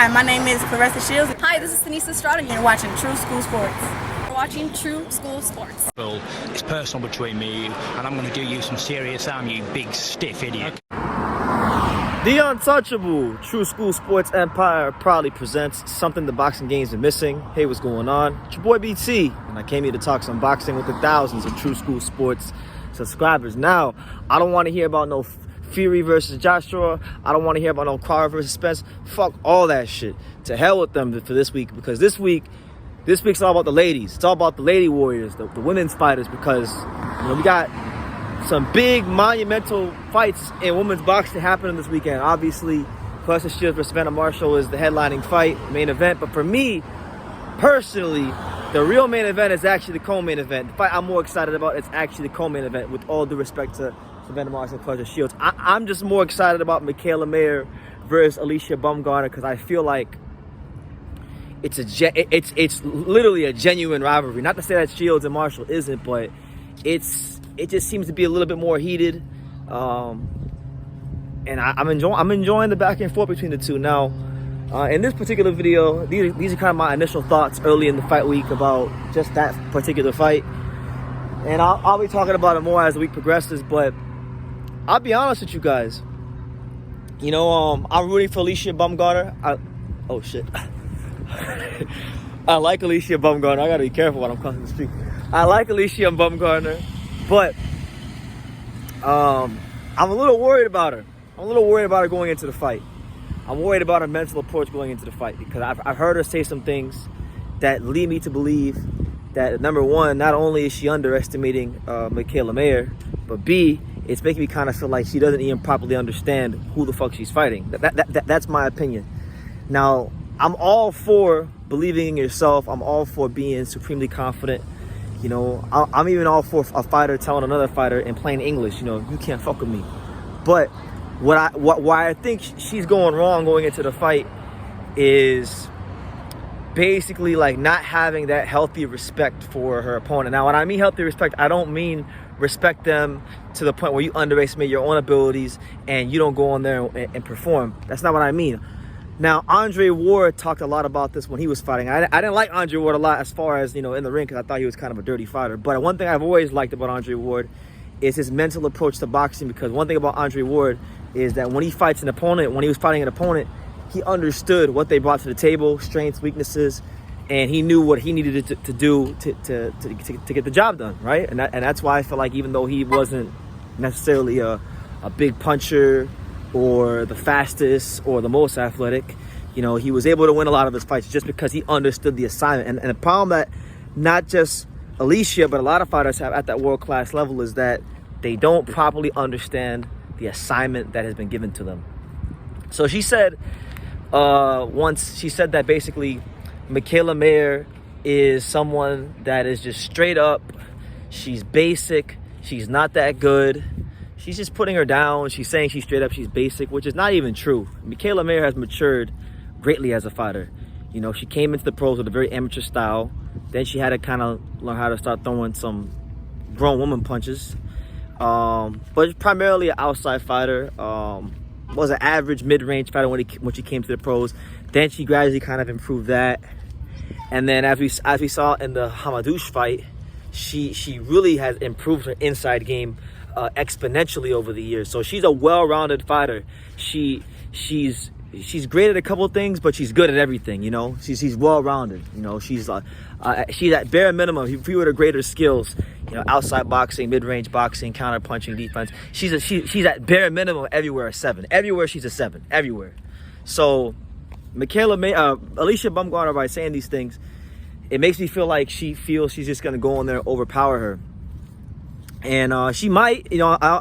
Hi, my name is Clarissa Shields. Hi, this is Denise Estrada, and You're watching True School Sports. you're watching True School Sports. Well, it's personal between me and you, and I'm going to do you some serious harm, you big stiff idiot. The Untouchable True School Sports Empire proudly presents something the boxing games are missing. Hey, what's going on? It's your boy BT, and I came here to talk some boxing with the thousands of True School Sports subscribers. Now, I don't want to hear about no Fury versus Joshua. I don't want to hear about no Crowder versus Spence. Fuck all that shit. To hell with them for this week, because this week's all about the ladies. It's all about the lady warriors, the women's fighters, because we got some big monumental fights in women's boxing happening this weekend. Obviously, Alycia Shields versus Savannah Marshall is the headlining fight, main event. But for me, personally, the real main event is actually the co-main event. The fight I'm more excited about is actually the co-main event, with all due respect to Savannah Marshall and Alycia Shields. I'm just more excited about Mikaela Mayer versus Alycia Baumgardner, because I feel like it's literally a genuine rivalry. Not to say that Shields and Marshall isn't, but it just seems to be a little bit more heated, and I'm enjoying the back and forth between the two. Now, in this particular video, these are kind of my initial thoughts early in the fight week about just that particular fight, and I'll be talking about it more as the week progresses. But I'll be honest with you guys, I'm rooting for Alycia Baumgardner. Oh shit. I like Alycia Baumgardner. I gotta be careful when I'm crossing the street. I like Alycia Baumgardner, but I'm a little worried about her. I'm a little worried about her going into the fight. I'm worried about her mental approach going into the fight, because I've heard her say some things that lead me to believe that, number one, not only is she underestimating Mikaela Mayer, but B, it's making me kind of feel like she doesn't even properly understand who the fuck she's fighting. That's my opinion. Now, I'm all for believing in yourself. I'm all for being supremely confident. I'm even all for a fighter telling another fighter in plain English, you can't fuck with me. But why I think she's going wrong going into the fight is basically like not having that healthy respect for her opponent. Now, when I mean healthy respect, I don't mean respect them to the point where you underestimate your own abilities and you don't go on there and perform. That's not what I mean. Now, Andre Ward talked a lot about this when he was fighting. I didn't like Andre Ward a lot as far as, in the ring, because I thought he was kind of a dirty fighter. But one thing I've always liked about Andre Ward is his mental approach to boxing, because one thing about Andre Ward is that when he fights an opponent, when he was fighting an opponent, he understood what they brought to the table, strengths, weaknesses, and he knew what he needed to do to get the job done, right? And that's why I feel like, even though he wasn't necessarily a big puncher or the fastest or the most athletic, he was able to win a lot of his fights just because he understood the assignment. And the problem that not just Alycia, but a lot of fighters have at that world-class level is that they don't properly understand the assignment that has been given to them. So she said that basically Mikaela Mayer is someone that is just straight up, she's basic, she's not that good. She's just putting her down. She's saying she's straight up, she's basic, which is not even true. Mikaela Mayer has matured greatly as a fighter. She came into the pros with a very amateur style. Then she had to kind of learn how to start throwing some grown woman punches. But primarily an outside fighter. Was an average mid-range fighter when she came to the pros. Then she gradually kind of improved that. And then as we saw in the Hamadouche fight, she really has improved her inside game exponentially over the years. So she's a well-rounded fighter. She's great at a couple of things, but she's good at everything. She's well-rounded. She's at bare minimum. If you were to grade her skills, outside boxing, mid-range boxing, counter punching, defense, she's at bare minimum everywhere a 7. Everywhere she's a 7. Everywhere. So Alycia Baumgardner, by saying these things, it makes me feel like she feels she's just gonna go in there and overpower her. And she might, I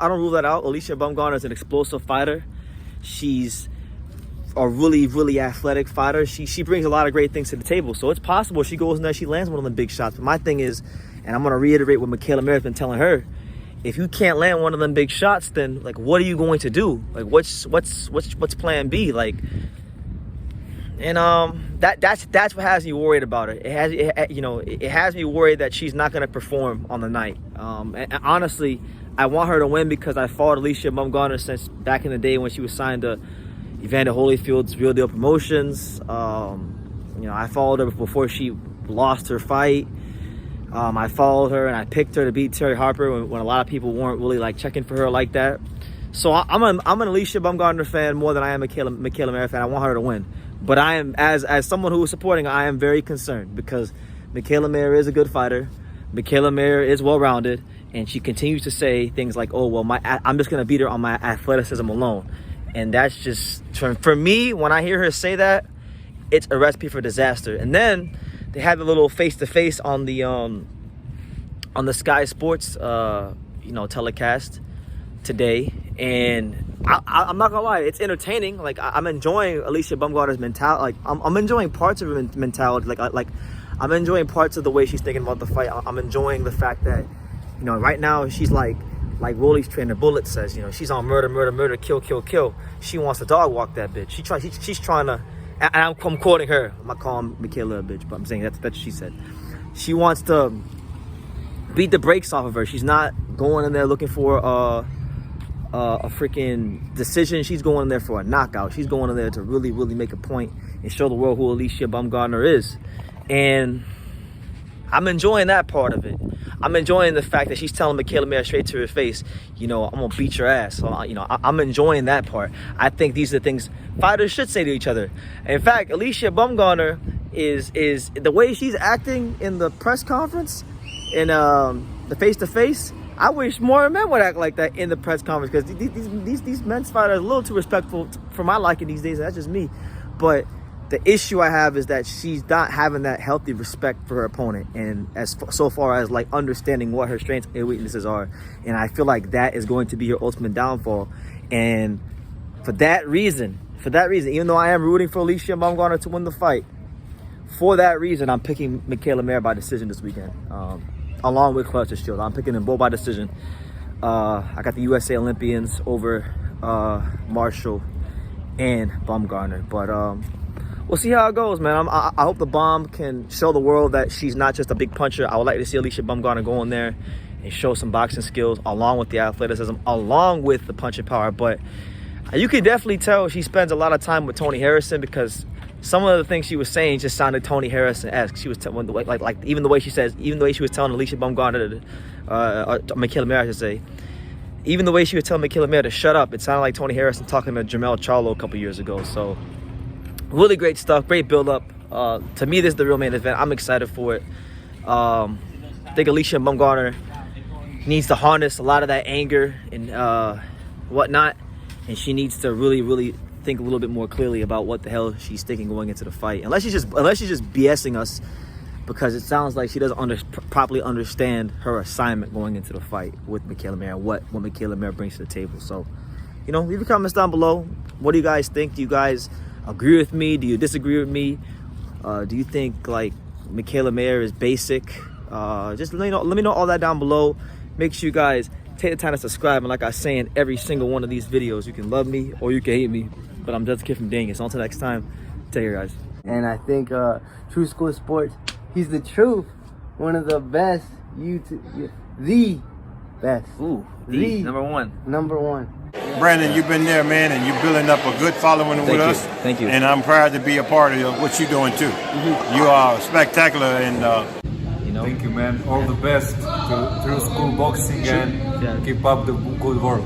don't rule that out. Alycia Baumgardner is an explosive fighter. She's a really, really athletic fighter. She brings a lot of great things to the table. So it's possible she goes in there, she lands one of them big shots. But my thing is, and I'm going to reiterate what Mikaela Mayer has been telling her, if you can't land one of them big shots, then what are you going to do? What's plan B? That's what has me worried about her. It has me worried that she's not going to perform on the night. And honestly, I want her to win because I followed Alycia Baumgardner since back in the day when she was signed to Evander Holyfield's Real Deal Promotions. I followed her before she lost her fight. I followed her and I picked her to beat Terry Harper when a lot of people weren't really like checking for her like that. So I'm an Alycia Baumgardner fan more than I am a Mikaela Mayer fan. I want her to win. But I am, as someone who is supporting her, I am very concerned because Mikaela Mayer is a good fighter. Mikaela Mayer is well-rounded, and she continues to say things like, "Oh, well, I'm just going to beat her on my athleticism alone." And that's just, for me, when I hear her say that, it's a recipe for disaster. And then they had the little face-to-face on the Sky Sports, telecast today, and I'm not gonna lie, it's entertaining. Like I'm enjoying Alycia Baumgardner's mentality. Like I'm enjoying parts of her mentality. Like I'm enjoying parts of the way she's thinking about the fight. I'm enjoying the fact that, right now she's like Rolly's trainer Bullet says, she's on murder, kill. She wants to dog walk that bitch. She's trying to, and I'm quoting her. I'm not calling Mikaela a bitch, but I'm saying that's what she said. She wants to beat the brakes off of her. She's not going in there looking for a freaking decision. She's going in there for a knockout. She's going in there to really, really make a point and show the world who Alycia Baumgardner is. And I'm enjoying that part of it. I'm enjoying the fact that she's telling Mikaela Mayer straight to her face, I'm gonna beat your ass. So, I'm enjoying that part. I think these are things fighters should say to each other. In fact, Alycia Baumgardner is the way she's acting in the press conference, in the face-to-face. I wish more men would act like that in the press conference, because these men's fighters are a little too respectful for my liking these days. That's just me. But the issue I have is that she's not having that healthy respect for her opponent, and so far as like understanding what her strengths and weaknesses are. And I feel like that is going to be her ultimate downfall. And for that reason, even though I am rooting for Alycia Baumgardner to win the fight, for that reason, I'm picking Mikaela Mayer by decision this weekend. Along with Clarissa Shields, I'm picking them both by decision. I got the USA Olympians over Marshall and Baumgardner, but we'll see how it goes, man. I hope the Bomb can show the world that she's not just a big puncher. I would like to see Alycia Baumgardner go in there and show some boxing skills, along with the athleticism, along with the punching power. But you can definitely tell she spends a lot of time with Tony Harrison, because some of the things she was saying just sounded Tony Harrison-esque. She was even the way she was telling Alycia Baumgardner, or Mikaela Mayer, I should say, even the way she was telling Mikaela Mayer to shut up, it sounded like Tony Harrison talking to Jermell Charlo a couple years ago. So really great stuff, great build-up. To me, this is the real main event. I'm excited for it. I think Alycia Baumgardner needs to harness a lot of that anger and whatnot, and she needs to really, really think a little bit more clearly about what the hell she's thinking going into the fight. Unless she's just BSing us, because it sounds like she doesn't properly understand her assignment going into the fight with Mikaela Mayer, what Mikaela Mayer brings to the table. So, leave your comments down below. What do you guys think? Do you guys agree with me? Do you disagree with me? Do you think like Mikaela Mayer is basic? Just let me know all that down below. Make sure you guys take the time to subscribe, and like I say in every single one of these videos, you can love me or you can hate me, but I'm just a kid from Dang. So until next time, take care, guys. And I think True School Sports, he's the truth, one of the best the best. Ooh, the number one. Brandon, you've been there, man, and you're building up a good following with us. Thank you. And I'm proud to be a part of what you're doing too. You are spectacular, and Thank you, man. All the best to True School Boxing, and keep up the good work.